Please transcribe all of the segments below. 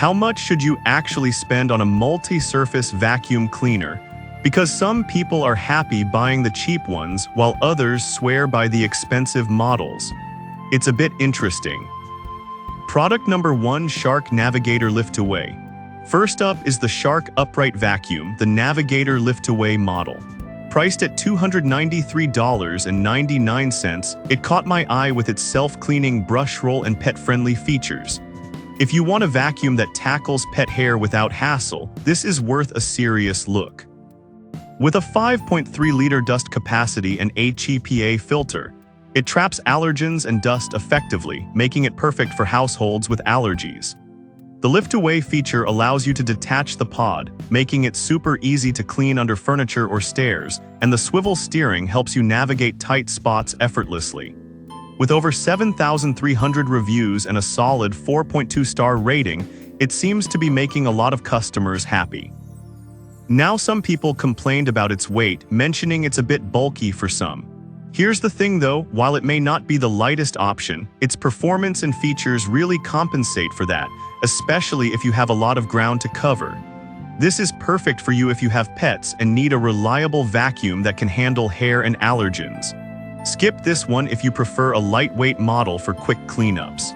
How much should you actually spend on a multi-surface vacuum cleaner? Because some people are happy buying the cheap ones while others swear by the expensive models. It's a bit interesting. Product number 1, Shark Navigator Lift-Away. First up is the Shark Upright Vacuum, the Navigator Lift-Away model. Priced at $293.99, it caught my eye with its self-cleaning brush roll and pet-friendly features. If you want a vacuum that tackles pet hair without hassle, this is worth a serious look. With a 5.3-liter dust capacity and HEPA filter, it traps allergens and dust effectively, making it perfect for households with allergies. The lift-away feature allows you to detach the pod, making it super easy to clean under furniture or stairs, and the swivel steering helps you navigate tight spots effortlessly. With over 7,300 reviews and a solid 4.2-star rating, it seems to be making a lot of customers happy. Now some people complained about its weight, mentioning it's a bit bulky for some. Here's the thing though, while it may not be the lightest option, its performance and features really compensate for that, especially if you have a lot of ground to cover. This is perfect for you if you have pets and need a reliable vacuum that can handle hair and allergens. Skip this one if you prefer a lightweight model for quick cleanups.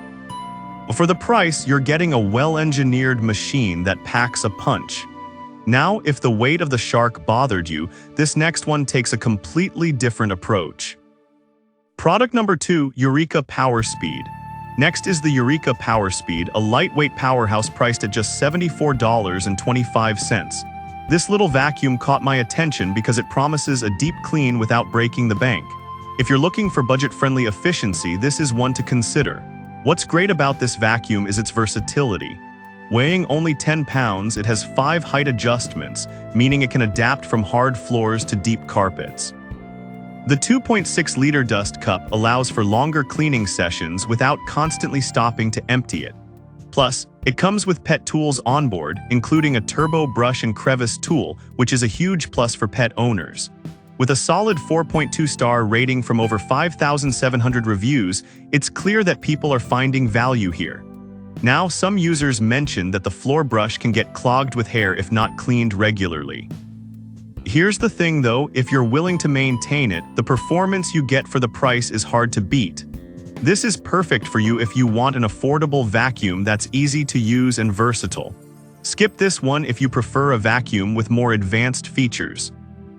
For the price, you're getting a well-engineered machine that packs a punch. Now, if the weight of the Shark bothered you, this next one takes a completely different approach. Product number 2, Eureka Power Speed. Next is the Eureka Power Speed, a lightweight powerhouse priced at just $74.25. This little vacuum caught my attention because it promises a deep clean without breaking the bank. If you're looking for budget-friendly efficiency, this is one to consider. What's great about this vacuum is its versatility. Weighing only 10 pounds, it has 5 height adjustments, meaning it can adapt from hard floors to deep carpets. The 2.6-liter dust cup allows for longer cleaning sessions without constantly stopping to empty it. Plus, it comes with pet tools onboard, including a turbo brush and crevice tool, which is a huge plus for pet owners. With a solid 4.2-star rating from over 5,700 reviews, it's clear that people are finding value here. Now, some users mention that the floor brush can get clogged with hair if not cleaned regularly. Here's the thing though, if you're willing to maintain it, the performance you get for the price is hard to beat. This is perfect for you if you want an affordable vacuum that's easy to use and versatile. Skip this one if you prefer a vacuum with more advanced features.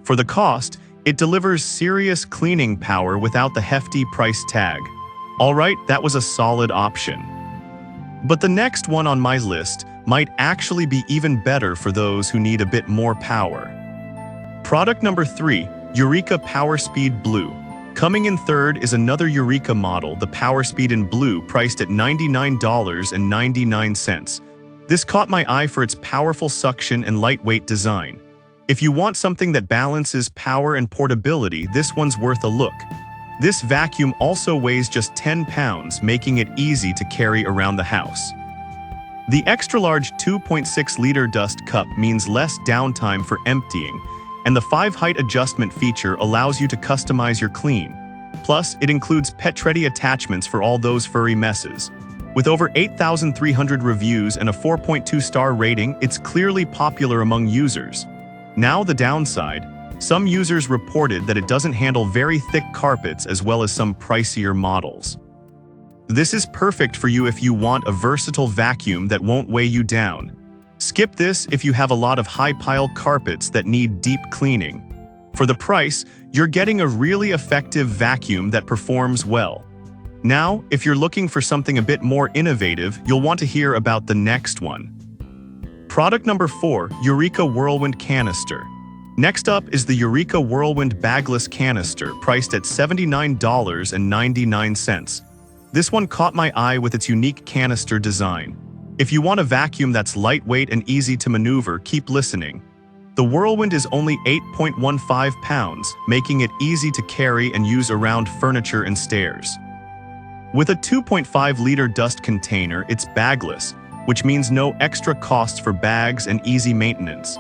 For the cost, it delivers serious cleaning power without the hefty price tag. Alright, that was a solid option. But the next one on my list might actually be even better for those who need a bit more power. Product number 3, Eureka Power Speed Blue. Coming in third is another Eureka model, the Power Speed in Blue, priced at $99.99. This caught my eye for its powerful suction and lightweight design. If you want something that balances power and portability, this one's worth a look. This vacuum also weighs just 10 pounds, making it easy to carry around the house. The extra-large 2.6-liter dust cup means less downtime for emptying, and the 5-height adjustment feature allows you to customize your clean. Plus, it includes pet-ready attachments for all those furry messes. With over 8,300 reviews and a 4.2-star rating, it's clearly popular among users. Now the downside. Some users reported that it doesn't handle very thick carpets as well as some pricier models. This is perfect for you if you want a versatile vacuum that won't weigh you down. Skip this if you have a lot of high-pile carpets that need deep cleaning. For the price, you're getting a really effective vacuum that performs well. Now, if you're looking for something a bit more innovative, you'll want to hear about the next one. Product number 4, Eureka Whirlwind Canister. Next up is the Eureka Whirlwind Bagless Canister, priced at $79.99. This one caught my eye with its unique canister design. If you want a vacuum that's lightweight and easy to maneuver, keep listening. The Whirlwind is only 8.15 pounds, making it easy to carry and use around furniture and stairs. With a 2.5-liter dust container, it's bagless, which means no extra costs for bags and easy maintenance.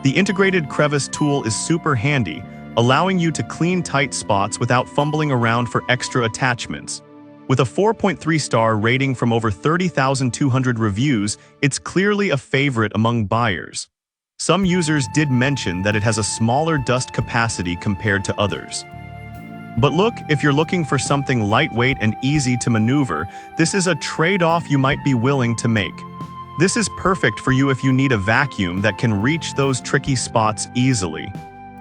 The integrated crevice tool is super handy, allowing you to clean tight spots without fumbling around for extra attachments. With a 4.3-star rating from over 30,200 reviews, it's clearly a favorite among buyers. Some users did mention that it has a smaller dust capacity compared to others. But look, if you're looking for something lightweight and easy to maneuver, this is a trade-off you might be willing to make. This is perfect for you if you need a vacuum that can reach those tricky spots easily.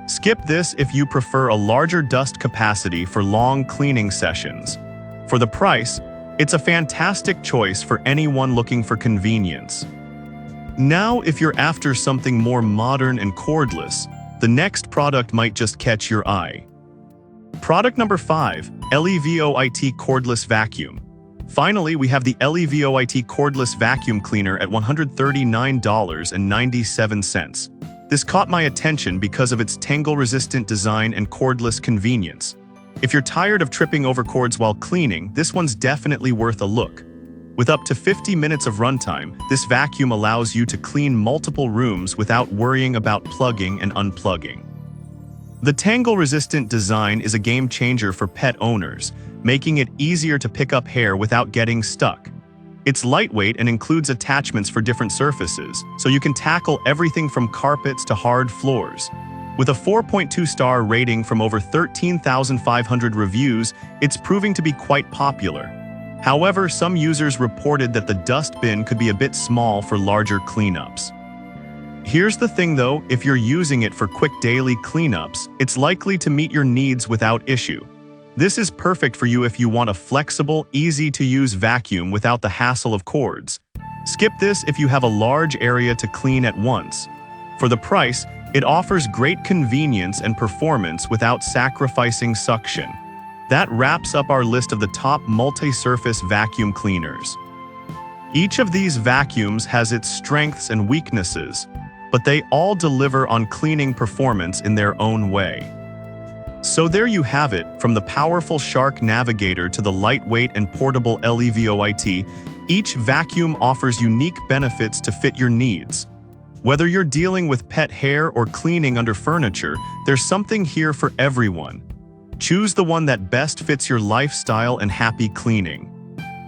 Skip this if you prefer a larger dust capacity for long cleaning sessions. For the price, it's a fantastic choice for anyone looking for convenience. Now, if you're after something more modern and cordless, the next product might just catch your eye. Product number 5, LEVOIT Cordless Vacuum. Finally, we have the LEVOIT Cordless Vacuum Cleaner at $139.97. This caught my attention because of its tangle-resistant design and cordless convenience. If you're tired of tripping over cords while cleaning, this one's definitely worth a look. With up to 50 minutes of runtime, this vacuum allows you to clean multiple rooms without worrying about plugging and unplugging. The tangle-resistant design is a game-changer for pet owners, making it easier to pick up hair without getting stuck. It's lightweight and includes attachments for different surfaces, so you can tackle everything from carpets to hard floors. With a 4.2-star rating from over 13,500 reviews, it's proving to be quite popular. However, some users reported that the dust bin could be a bit small for larger cleanups. Here's the thing though, if you're using it for quick daily cleanups, it's likely to meet your needs without issue. This is perfect for you if you want a flexible, easy-to-use vacuum without the hassle of cords. Skip this if you have a large area to clean at once. For the price, it offers great convenience and performance without sacrificing suction. That wraps up our list of the top multi-surface vacuum cleaners. Each of these vacuums has its strengths and weaknesses, but they all deliver on cleaning performance in their own way. So there you have it, from the powerful Shark Navigator to the lightweight and portable LEVOIT, each vacuum offers unique benefits to fit your needs. Whether you're dealing with pet hair or cleaning under furniture, there's something here for everyone. Choose the one that best fits your lifestyle and happy cleaning.